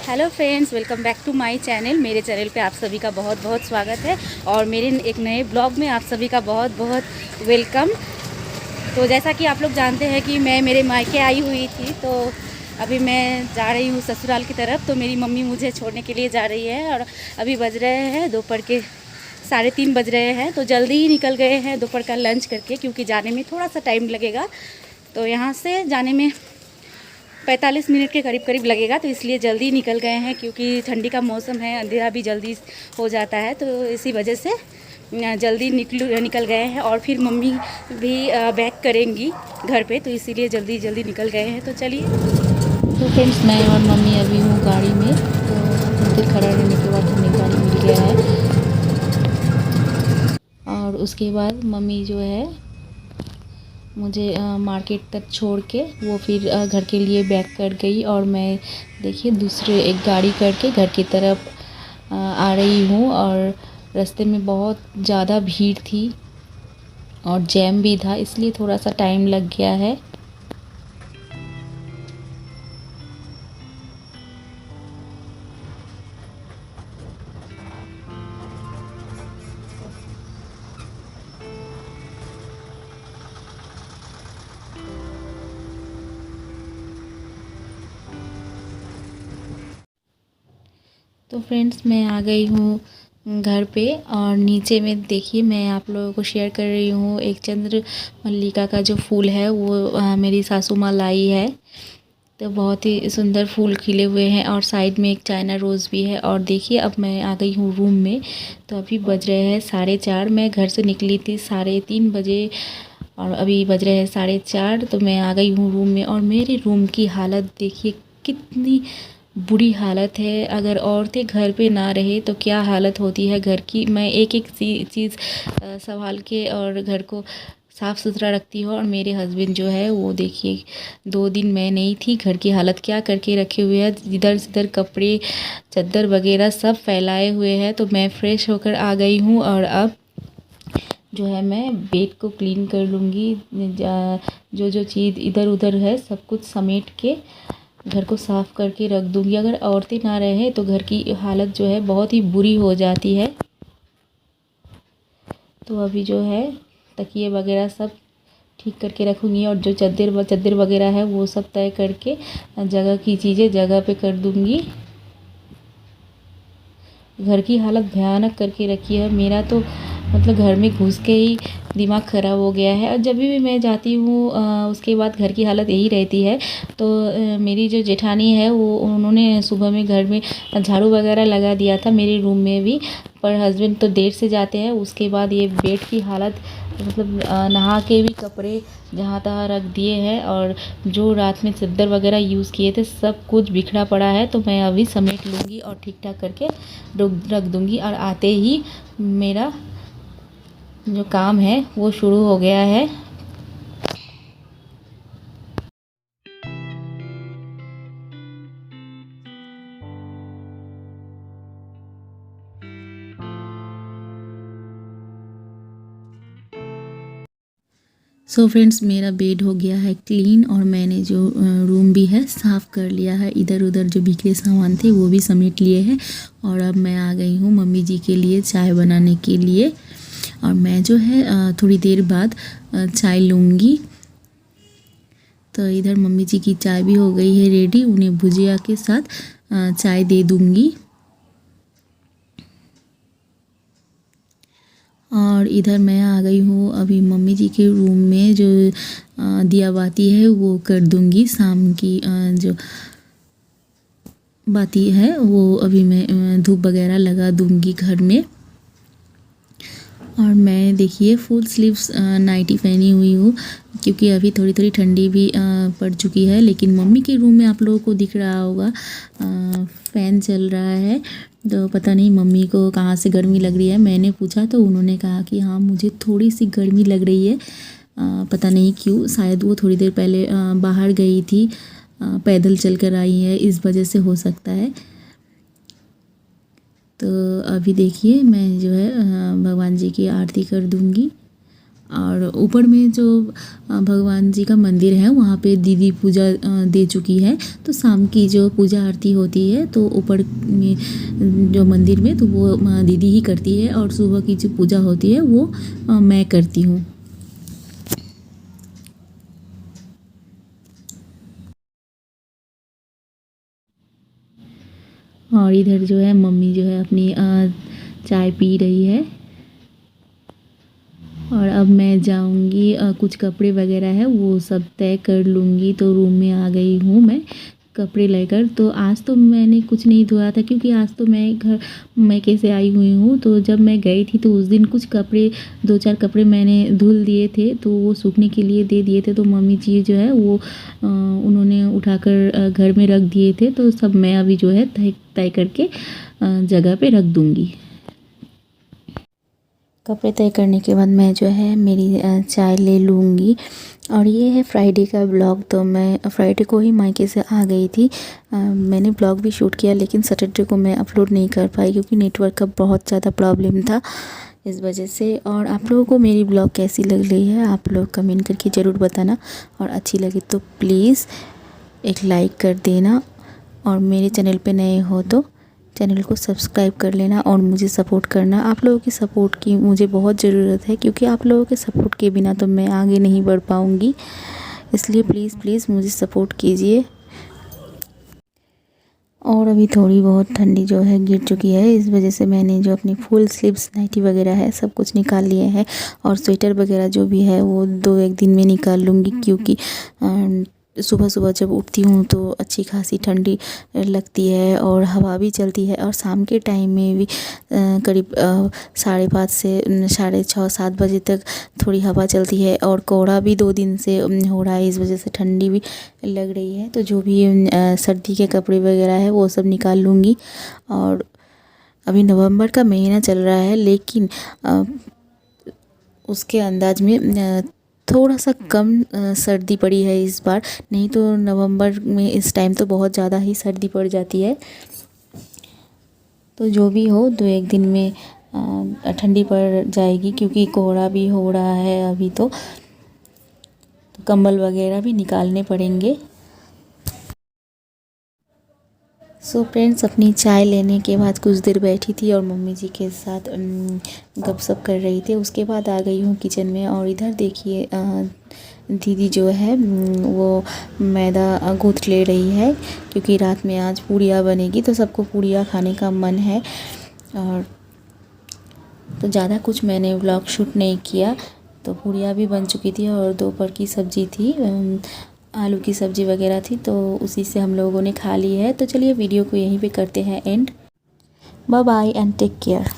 Hello friends, welcome back to my channel. मेरे channel पे आप सभी का बहुत बहुत स्वागत है और मेरे एक नए ब्लॉग में आप सभी का बहुत बहुत वेलकम। तो जैसा कि आप लोग जानते हैं कि मैं मेरे मायके आई हुई थी, तो अभी मैं जा रही हूँ ससुराल की तरफ। तो मेरी मम्मी मुझे छोड़ने के लिए जा रही है और अभी बज रहे हैं दोपहर के 3:30 बज रहे हैं। तो जल्दी ही निकल गए हैं दोपहर का लंच करके, क्योंकि जाने में थोड़ा सा टाइम लगेगा। तो यहाँ से जाने में 45 मिनट के करीब करीब लगेगा, तो इसलिए जल्दी निकल गए हैं क्योंकि ठंडी का मौसम है, अंधेरा भी जल्दी हो जाता है। तो इसी वजह से जल्दी निकल गए हैं। और फिर मम्मी भी बैक करेंगी घर पे, तो इसीलिए जल्दी जल्दी निकल गए हैं। तो चलिए। तो फ्रेंड्स, मैं और मम्मी अभी हूँ गाड़ी में। तो थोड़ी देर खड़ा रहने के बाद हमें गाड़ी मिल गया है और उसके बाद मम्मी जो है मुझे मार्केट तक छोड़ के वो फिर घर के लिए बैक कर गई। और मैं देखिए दूसरे एक गाड़ी करके घर की तरफ आ रही हूँ। और रास्ते में बहुत ज़्यादा भीड़ थी और जैम भी था, इसलिए थोड़ा सा टाइम लग गया है। तो फ्रेंड्स, मैं आ गई हूँ घर पे और नीचे में देखिए मैं आप लोगों को शेयर कर रही हूँ एक चंद्र मल्लिका का जो फूल है वो मेरी सासू माँ लाई है। तो बहुत ही सुंदर फूल खिले हुए हैं और साइड में एक चाइना रोज़ भी है। और देखिए अब मैं आ गई हूँ रूम में। तो अभी बज रहे हैं 4:30। मैं घर से निकली थी 3:30 बजे और अभी बज रहे हैं 4:30। तो मैं आ गई हूँ रूम में और मेरे रूम की हालत देखिए कितनी बुरी हालत है। अगर औरतें घर पे ना रहे तो क्या हालत होती है घर की। मैं एक एक चीज़ संभाल के और घर को साफ़ सुथरा रखती हूँ। और मेरे हस्बैंड जो है वो देखिए 2 दिन मैं नहीं थी, घर की हालत क्या करके रखे हुए हैं। इधर इधर कपड़े चादर वगैरह सब फैलाए हुए हैं। तो मैं फ़्रेश होकर आ गई हूँ और अब जो है मैं बेड को क्लीन कर लूँगी। जो जो चीज़ इधर उधर है सब कुछ समेट के घर को साफ़ करके रख दूँगी। अगर औरतें ना रहें तो घर की हालत जो है बहुत ही बुरी हो जाती है। तो अभी जो है तकिए वगैरह सब ठीक करके रखूँगी और जो चद्दर वगैरह है वो सब तय करके जगह की चीज़ें जगह पे कर दूँगी। घर की हालत भयानक करके रखी है। मेरा तो मतलब घर में घुस के ही दिमाग ख़राब हो गया है। और जब भी मैं जाती हूँ उसके बाद घर की हालत यही रहती है। तो मेरी जो जेठानी है वो उन्होंने सुबह में घर में झाड़ू वगैरह लगा दिया था मेरे रूम में भी। पर हस्बैंड तो देर से जाते हैं। उसके बाद ये बेड की हालत मतलब नहा के भी कपड़े जहाँ तहाँ रख दिए हैं और जो रात में चादर वगैरह यूज़ किए थे सब कुछ बिखरा पड़ा है। तो मैं अभी समेट लूँगी और ठीक ठाक करके रख दूँगी। और आते ही मेरा जो काम है वो शुरू हो गया है। सो फ्रेंड्स, मेरा बेड हो गया है क्लीन और मैंने जो रूम भी है साफ़ कर लिया है। इधर उधर जो बिखरे सामान थे वो भी समेट लिए हैं। और अब मैं आ गई हूँ मम्मी जी के लिए चाय बनाने के लिए। और मैं जो है थोड़ी देर बाद चाय लूँगी। तो इधर मम्मी जी की चाय भी हो गई है रेडी। उन्हें भुजिया के साथ चाय दे दूँगी। और इधर मैं आ गई हूँ अभी मम्मी जी के रूम में। जो दिया बाती है वो कर दूँगी। शाम की जो बाती है वो अभी मैं धूप वगैरह लगा दूँगी घर में। और मैं देखिए फुल स्लीव्स नाइटी पहनी हुई हूँ क्योंकि अभी थोड़ी थोड़ी ठंडी भी पड़ चुकी है। लेकिन मम्मी के रूम में आप लोगों को दिख रहा होगा फ़ैन चल रहा है। तो पता नहीं मम्मी को कहाँ से गर्मी लग रही है। मैंने पूछा तो उन्होंने कहा कि हाँ मुझे थोड़ी सी गर्मी लग रही है। पता नहीं क्यों, शायद वो थोड़ी देर पहले बाहर गई थी, पैदल चल कर आई है, इस वजह से हो सकता है। तो अभी देखिए मैं जो है भगवान जी की आरती कर दूंगी और ऊपर में जो भगवान जी का मंदिर है वहाँ पे दीदी पूजा दे चुकी है। तो शाम की जो पूजा आरती होती है तो ऊपर में जो मंदिर में तो वो दीदी ही करती है, और सुबह की जो पूजा होती है वो मैं करती हूँ। और इधर जो है मम्मी जो है अपनी चाय पी रही है। और अब मैं जाऊंगी, कुछ कपड़े वगैरह है वो सब तय कर लूँगी। तो रूम में आ गई हूँ मैं कपड़े लेकर। तो आज तो मैंने कुछ नहीं धोया था, क्योंकि आज तो मैं कैसे आई हुई हूँ। तो जब मैं गई थी तो उस दिन कुछ कपड़े 2-4 कपड़े मैंने धुल दिए थे, तो वो सूखने के लिए दे दिए थे। तो मम्मी जी जो है वो उन्होंने उठाकर घर में रख दिए थे। तो सब मैं अभी जो है तय करके जगह पे रख दूँगी। कपड़े तय करने के बाद मैं जो है मेरी चाय ले लूँगी। और ये है फ्राइडे का ब्लॉग। तो मैं फ्राइडे को ही मायके से आ गई थी। मैंने ब्लॉग भी शूट किया, लेकिन सैटरडे को मैं अपलोड नहीं कर पाई, क्योंकि नेटवर्क का बहुत ज़्यादा प्रॉब्लम था इस वजह से। और आप लोगों को मेरी ब्लॉग कैसी लग रही है आप लोग कमेंट करके ज़रूर बताना, और अच्छी लगे तो प्लीज़ एक लाइक कर देना। और मेरे चैनल पे नए हो तो चैनल को सब्सक्राइब कर लेना और मुझे सपोर्ट करना। आप लोगों की सपोर्ट की मुझे बहुत ज़रूरत है, क्योंकि आप लोगों के सपोर्ट के बिना तो मैं आगे नहीं बढ़ पाऊँगी। इसलिए प्लीज़ मुझे सपोर्ट कीजिए। और अभी थोड़ी बहुत ठंडी जो है गिर चुकी है, इस वजह से मैंने जो अपनी फुल स्लीव्स नाइटी वगैरह है सब कुछ निकाल लिए हैं। और स्वेटर वगैरह जो भी है वो 2-1 दिन में निकाल लूँगी, क्योंकि सुबह सुबह जब उठती हूँ तो अच्छी खासी ठंडी लगती है और हवा भी चलती है। और शाम के टाइम में भी करीब 5:30 से 6:30-7 बजे तक थोड़ी हवा चलती है। और कोहरा भी 2 दिन से हो रहा है, इस वजह से ठंडी भी लग रही है। तो जो भी सर्दी के कपड़े वगैरह है वो सब निकाल लूँगी। और अभी नवंबर का महीना चल रहा है, लेकिन उसके अंदाज में थोड़ा सा कम सर्दी पड़ी है इस बार। नहीं तो नवंबर में इस टाइम तो बहुत ज़्यादा ही सर्दी पड़ जाती है। तो जो भी हो 2-1 दिन में ठंडी पड़ जाएगी, क्योंकि कोहरा भी हो रहा है अभी। तो कंबल वगैरह भी निकालने पड़ेंगे। सो फ्रेंड्स, अपनी चाय लेने के बाद कुछ देर बैठी थी और मम्मी जी के साथ गपशप कर रही थी। उसके बाद आ गई हूँ किचन में। और इधर देखिए दीदी जो है वो मैदा गूँथ ले रही है, क्योंकि रात में आज पूड़ियाँ बनेगी, तो सबको पूड़ियाँ खाने का मन है। और तो ज़्यादा कुछ मैंने व्लॉग शूट नहीं किया। तो पूड़ियाँ भी बन चुकी थी और दोपहर की सब्ज़ी थी, आलू की सब्ज़ी वगैरह थी, तो उसी से हम लोगों ने खा ली है। तो चलिए वीडियो को यहीं पे करते हैं end. Bye bye and take care.